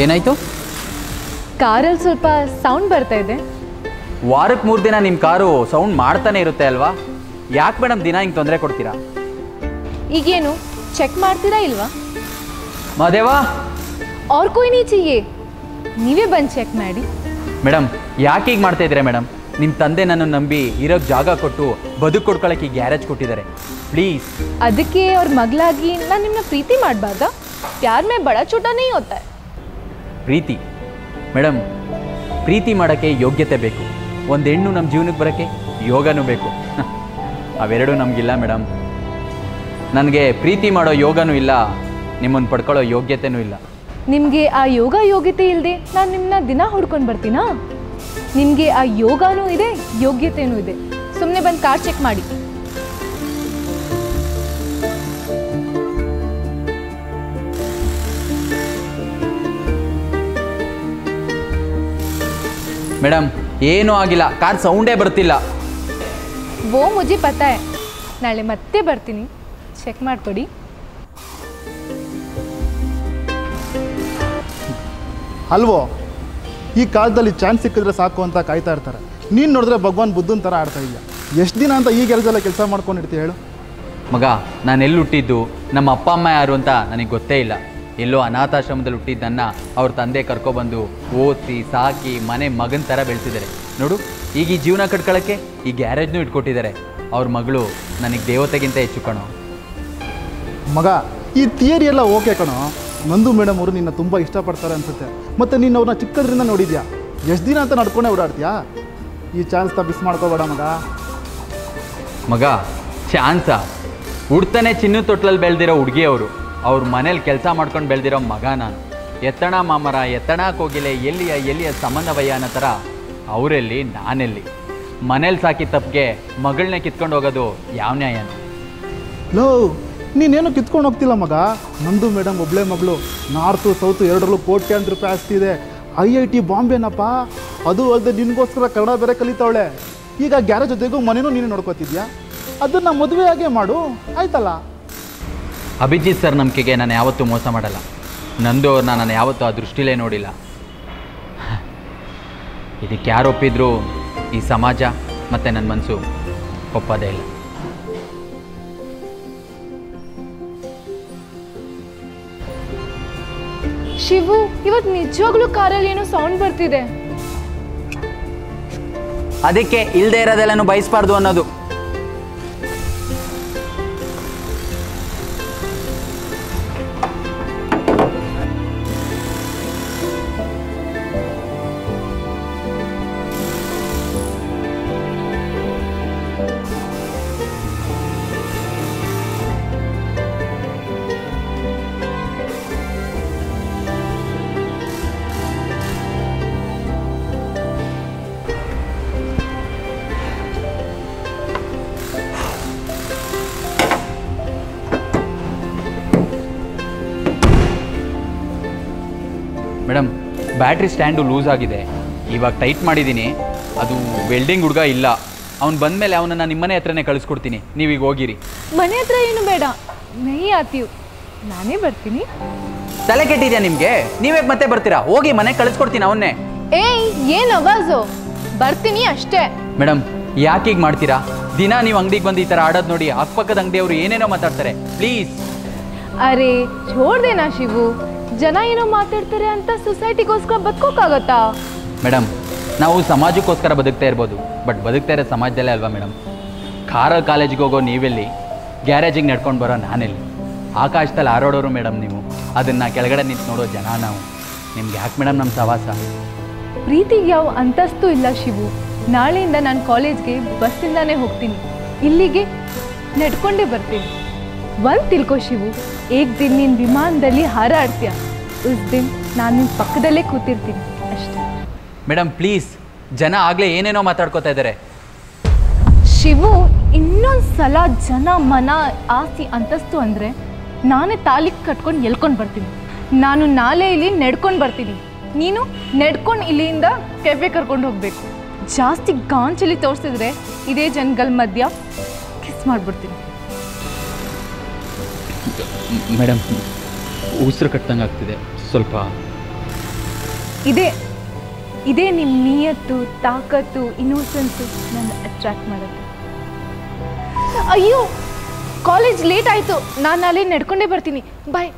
ಏನಾಯಿತು? ಕಾರಲ್ಲಿ ಸ್ವಲ್ಪ ಸೌಂಡ್ ಬರ್ತಾ ಇದೆ. ವಾರಕ್ಕೆ 3 ದಿನ ನಿಮ್ಮ ಕಾರು ಸೌಂಡ್ ಮಾಡ್ತಾನೆ ಇರುತ್ತೆ ಅಲ್ವಾ? ಯಾಕೆ ಮೇಡಮ್ ದಿನ ಹಿಂಗೆ ತೊಂದರೆ ಕೊಡ್ತೀರಾ? ಈಗೇನು ಚೆಕ್ ಮಾಡ್ತೀರಾ ಇಲ್ವಾ? ಮಾದೇವಾ और कोई नहीं चाहिए, ನೀವೇ ಬಂದು ಚೆಕ್ ಮಾಡಿ. ಮೇಡಮ್ ಯಾಕೆ ಹೀಗೆ ಮಾಡ್ತಾ ಇದ್ದೀರಾ ಮೇಡಮ್? ನಿಮ್ಮ ತಂದೆ ನನ್ನ ನಂಬಿ ಇರೋಕ್ಕೆ ಜಾಗ ಕೊಟ್ಟು ಬದುಕು ಕೊಡ್ಕೊಳ್ಳೋಕೆ ಈ ಗ್ಯಾರೇಜ್ ಕೊಟ್ಟಿದ್ದಾರೆ. ಪ್ಲೀಸ್. ಅದಕ್ಕೆ ಅವ್ರ ಮಗಳಾಗಿ ನಾನು ನಿಮ್ಮನ್ನ ಪ್ರೀತಿ ಮಾಡಬಾರ್ದಾ? ಪ್ಯಾರ್ ಮೇ ಬड़ा छोटा नहीं होता है. ಪ್ರೀತಿ ಮೇಡಮ್, ಪ್ರೀತಿ ಮಾಡೋಕ್ಕೆ ಯೋಗ್ಯತೆ ಬೇಕು. ಒಂದು ಹೆಣ್ಣು ನಮ್ಮ ಜೀವನಕ್ಕೆ ಬರೋಕ್ಕೆ ಯೋಗನೂ ಬೇಕು. ಅವೆರಡೂ ನಮಗಿಲ್ಲ ಮೇಡಮ್. ನನಗೆ ಪ್ರೀತಿ ಮಾಡೋ ಯೋಗನೂ ಇಲ್ಲ, ನಿಮ್ಮನ್ನು ಪಡ್ಕೊಳ್ಳೋ ಯೋಗ್ಯತೆನೂ ಇಲ್ಲ. ನಿಮಗೆ ಆ ಯೋಗ ಯೋಗ್ಯತೆ ಇಲ್ಲದೆ ನಾನು ನಿಮ್ಮನ್ನ ದಿನ ಹುಡ್ಕೊಂಡು ಬರ್ತೀನಾ? ನಿಮಗೆ ಆ ಯೋಗನೂ ಇದೆ, ಯೋಗ್ಯತೆನೂ ಇದೆ. ಸುಮ್ಮನೆ ಬಂದು ಕಾರ್ ಚೆಕ್ ಮಾಡಿ. ಮೇಡಮ್ ಏನೂ ಆಗಿಲ್ಲ, ಕಾರ್ ಸೌಂಡೇ ಬರ್ತಿಲ್ಲ. वो मुझे पता है, ನಾಳೆ ಮತ್ತೆ ಬರ್ತೀನಿ, ಚೆಕ್ ಮಾಡಿಕೊಡಿ. ಅಲ್ವೋ, ಈ ಕಾಲದಲ್ಲಿ ಚಾನ್ಸ್ ಸಿಕ್ಕಿದ್ರೆ ಸಾಕು ಅಂತ ಕಾಯ್ತಾ ಇರ್ತಾರೆ. ನೀನು ನೋಡಿದ್ರೆ ಭಗವಾನ್ ಬುದ್ಧನ ಥರ ಆಡ್ತಾ ಇದೆಯಾ? ಎಷ್ಟು ದಿನ ಅಂತ ಈ ಕೆಲಸದಲ್ಲ ಕೆಲಸ ಮಾಡ್ಕೊಂಡಿರ್ತೀಯ ಹೇಳು? ಮಗ, ನಾನು ಎಲ್ಲಿ ಹುಟ್ಟಿದ್ದು, ನಮ್ಮ ಅಪ್ಪ ಅಮ್ಮ ಯಾರು ಅಂತ ನನಗೆ ಗೊತ್ತೇ ಇಲ್ಲ. ಎಲ್ಲೋ ಅನಾಥಾಶ್ರಮದಲ್ಲಿ ಹುಟ್ಟಿದ್ದನ್ನು ಅವ್ರ ತಂದೆ ಕರ್ಕೊಬಂದು ಓದಿಸಿ ಸಾಕಿ ಮನೆ ಮಗನ ಥರ ಬೆಳೆಸಿದ್ದಾರೆ. ನೋಡು, ಈಗ ಈ ಜೀವನ ಕಟ್ಕೊಳ್ಳೋಕ್ಕೆ ಈ ಗ್ಯಾರೇಜ್ನೂ ಇಟ್ಕೊಟ್ಟಿದ್ದಾರೆ. ಅವ್ರ ಮಗಳು ನನಗೆ ದೇವತೆಗಿಂತ ಹೆಚ್ಚು ಕಣೋ. ಮಗ, ಈ ಥಿಯರಿ ಎಲ್ಲ ಓಕೆ ಕಣೋ. ನಂದು ಮೇಡಮ್ ಅವರು ನಿನ್ನ ತುಂಬ ಇಷ್ಟಪಡ್ತಾರೆ ಅನ್ಸುತ್ತೆ. ಮತ್ತು ನೀನು ಅವ್ರನ್ನ ಚಿಕ್ಕದ್ರಿಂದ ನೋಡಿದ್ಯಾ. ಎಷ್ಟು ದಿನ ಅಂತ ನಡ್ಕೊಂಡೇ ಓಡಾಡ್ತೀಯಾ? ಈ ಚಾನ್ಸ್ನ ಮಿಸ್ ಮಾಡ್ಕೋಬೇಡ ಮಗ. ಮಗ, ಚಾನ್ಸಾ? ಹುಡ್ತಾನೆ ಚಿನ್ನ ತೊಟ್ಲಲ್ಲಿ ಬೆಳೆದಿರೋ ಹುಡುಗಿಯವರು, ಅವ್ರ ಮನೇಲಿ ಕೆಲಸ ಮಾಡ್ಕೊಂಡು ಬೆಳೆದಿರೋ ಮಗ ನಾನು. ಎತ್ತಣ ಮಾಮರ ಎತ್ತಣ ಕೋಗಿಲೆ ಎಲ್ಲಿಯ ಸಂಬಂಧವಯ್ಯ ಅನ್ನೋ ಥರ ಅವರೆಲ್ಲಿ ನಾನೆಲ್ಲಿ. ಮನೇಲಿ ಸಾಕಿ ತಪ್ಪಿಗೆ ಮಗಳನ್ನೇ ಕಿತ್ಕೊಂಡು ಹೋಗೋದು ಯಾವ ನ್ಯಾಯನ? ಲೋ, ನೀನೇನು ಕಿತ್ಕೊಂಡು ಹೋಗ್ತಿಲ್ಲ ಮಗ. ನಂದು ಮೇಡಮ್ ಒಬ್ಬಳೇ ಮಗಳು. ನಾರ್ತು ಸೌತು ಎರಡರಲ್ಲೂ ಕೋಟ್ಯಾಂತರ ರೂಪಾಯಿ ಆಸ್ತಿ ಇದೆ. IIT ಬಾಂಬೆನಪ್ಪ. ಅದು ಅಲ್ಲದೆ ನಿನಗೋಸ್ಕರ ಕನ್ನಡ ಬೇರೆ ಕಲಿತಾವಳೆ. ಈಗ ಗ್ಯಾರೇಜ್ ಜೊತೆಗೂ ಮನೇನೂ ನೀನು ನೋಡ್ಕೋತಿದ್ಯಾ. ಅದನ್ನು ಮದುವೆಯಾಗೇ ಮಾಡು, ಆಯ್ತಲ್ಲ? ಅಭಿಜಿತ್ ಸರ್ ನಂಬಿಕೆಗೆ ನಾನು ಯಾವತ್ತೂ ಮೋಸ ಮಾಡಲ್ಲ. ನಂದು ಅವ್ರನ್ನ ನಾನು ಯಾವತ್ತೂ ಆ ದೃಷ್ಟಿಲೇ ನೋಡಿಲ್ಲ. ಇದಕ್ಕೆ ಯಾರು ಒಪ್ಪಿದ್ರು ಈ ಸಮಾಜ ಮತ್ತು ನನ್ನ ಮನಸ್ಸು ಒಪ್ಪೋದೇ ಇಲ್ಲ. ಶಿವು, ಇವತ್ತು ನಿಜವಾಗ್ಲೂ ಕಾರಲ್ಲಿ ಏನೋ ಸೌಂಡ್ ಬರ್ತಿದೆ. ಅದಕ್ಕೆ ಇಲ್ಲದೆ ಇರೋದೆಲ್ಲನೂ ಬಯಸ್ಬಾರ್ದು ಅನ್ನೋದು. ಮೇಡಮ್, ಬ್ಯಾಟ್ರಿ ಸ್ಟ್ಯಾಂಡು ಲೂಸ್ ಆಗಿದೆ. ಇವಾಗ ಟೈಟ್ ಮಾಡಿದ್ದೀನಿ. ಅದು ವೆಲ್ಡಿಂಗ್ ಹುಡುಗ ಇಲ್ಲ. ಅವ್ನು ಬಂದಮೇಲೆ ಅವನನ್ನು ನಿಮ್ಮನೆ ಹತ್ರನೇ ಕಳಿಸ್ಕೊಡ್ತೀನಿ. ನೀವೀಗ ಹೋಗಿರಿ. ಮನೆ ಹತ್ರ ಏನು ಬೇಡ, ನೈ ಆತೀವ್, ನಾನೇ ಬರ್ತೀನಿ. ತಲೆ ಕೆಟ್ಟಿದ್ಯಾ ನಿಮಗೆ? ನೀವೇ ಮತ್ತೆ ಬರ್ತೀರಾ? ಹೋಗಿ ಮನೆಗೆ ಕಳಿಸ್ಕೊಡ್ತೀನಿ ಅವನ್ನೇ. ಏಯ್, ಏನು ಆವಾಜು? ಬರ್ತೀನಿ ಅಷ್ಟೇ. ಮೇಡಮ್, ಯಾಕೆ ಹೀಗೆ ಮಾಡ್ತೀರಾ? ದಿನ ನೀವು ಅಂಗಡಿಗೆ ಬಂದು ಈ ಥರ ಆಡೋದು ನೋಡಿ ಅಕ್ಕಪಕ್ಕದ ಅಂಗಡಿಯವರು ಏನೇನೋ ಮಾತಾಡ್ತಾರೆ. ಪ್ಲೀಸ್. ಅರೆ ಛೋಡ್ದೇನಾ ಶಿವು, ಜನ ಏನೋ ಮಾತಾಡ್ತಾರೆ ಅಂತ ಸೊಸೈಟಿಗೋಸ್ಕರ ಬದುಕೋಕ್ಕಾಗತ್ತಾ? ಮೇಡಮ್, ನಾವು ಸಮಾಜಕ್ಕೋಸ್ಕರ ಬದುಕ್ತಾ ಇರ್ಬೋದು, ಬಟ್ ಬದುಕ್ತಾ ಇರೋ ಸಮಾಜದಲ್ಲೇ ಅಲ್ವಾ ಮೇಡಮ್? ಕಾರಲ್ಲಿ ಕಾಲೇಜಿಗೆ ಹೋಗೋ ನೀವೆಲ್ಲಿ, ಗ್ಯಾರೇಜಿಗೆ ನಡ್ಕೊಂಡು ಬರೋ ನಾನೆಲ್ಲಿ? ಆಕಾಶದಲ್ಲಿ ಹಾರಾಡೋರು ಮೇಡಮ್ ನೀವು. ಅದನ್ನು ಕೆಳಗಡೆ ನಿಂತು ನೋಡೋ ಜನ ನಾವು. ನಿಮ್ಗೆ ಯಾಕೆ ಮೇಡಮ್ ನಮ್ಮ ಸವಾಸ? ಪ್ರೀತಿಗೆ ಯಾವ ಅಂತಸ್ತು ಇಲ್ಲ ಶಿವು. ನಾಳೆಯಿಂದ ನಾನು ಕಾಲೇಜ್ಗೆ ಬಸ್ಸಿಂದಾನೇ ಹೋಗ್ತೀನಿ, ಇಲ್ಲಿಗೆ ನಡ್ಕೊಂಡೇ ಬರ್ತೀನಿ. ಒಂದು ತಿಳ್ಕೊ ಶಿವು, ಏಕ್ ದಿನ ನೀನು ವಿಮಾನದಲ್ಲಿ ಹಾರಾಡ್ತೀಯ, ಉಸ್ ದಿನ ನಾನು ನಿನ್ನ ಪಕ್ಕದಲ್ಲೇ ಕೂತಿರ್ತೀನಿ ಅಷ್ಟೇ. ಮೇಡಮ್ ಪ್ಲೀಸ್, ಜನ ಆಗಲೇ ಏನೇನೋ ಮಾತಾಡ್ಕೋತಾ ಇದ್ದಾರೆ. ಶಿವು, ಇನ್ನೊಂದು ಸಲ ಜನ ಮನ ಆಸ್ತಿ ಅಂತಸ್ತು ಅಂದರೆ ನಾನೇ ತಾಲಿ ಕಟ್ಕೊಂಡು ಎಲ್ಕೊಂಡು ಬರ್ತೀನಿ. ನಾನು ನಾಳೆ ಇಲ್ಲಿ ನಡ್ಕೊಂಡು ಬರ್ತೀನಿ, ನೀನು ನಡ್ಕೊಂಡು ಇಲ್ಲಿಂದ ಕೆಫೆ ಕರ್ಕೊಂಡು ಹೋಗಬೇಕು. ಜಾಸ್ತಿ ಗಾಂಚಲಿ ತೋರಿಸಿದ್ರೆ ಇದೇ ಜನಗಳ ಮಧ್ಯ ಕಿಸ್ ಮಾಡಿಬಿಡ್ತೀನಿ. ಮೇಡಮ್, ಉಸಿರು ಕಟ್ಟಂಗೆ ಆಗ್ತಿದೆ ಸ್ವಲ್ಪ. ಇದೇ ಇದೇ ನಿಮ್ಮ ನಿಯತ್ತು, ತಾಕತ್ತು, ಇನ್ನೋಸೆನ್ಸು ನನ್ನ ಅಟ್ರಾಕ್ಟ್ ಮಾಡುತ್ತೆ. ಅಯ್ಯೋ, ಕಾಲೇಜ್ ಲೇಟ್ ಆಯಿತು, ನಾನು ನಾಳೆ ನಡ್ಕೊಂಡೇ ಬರ್ತೀನಿ. ಬಾಯ್.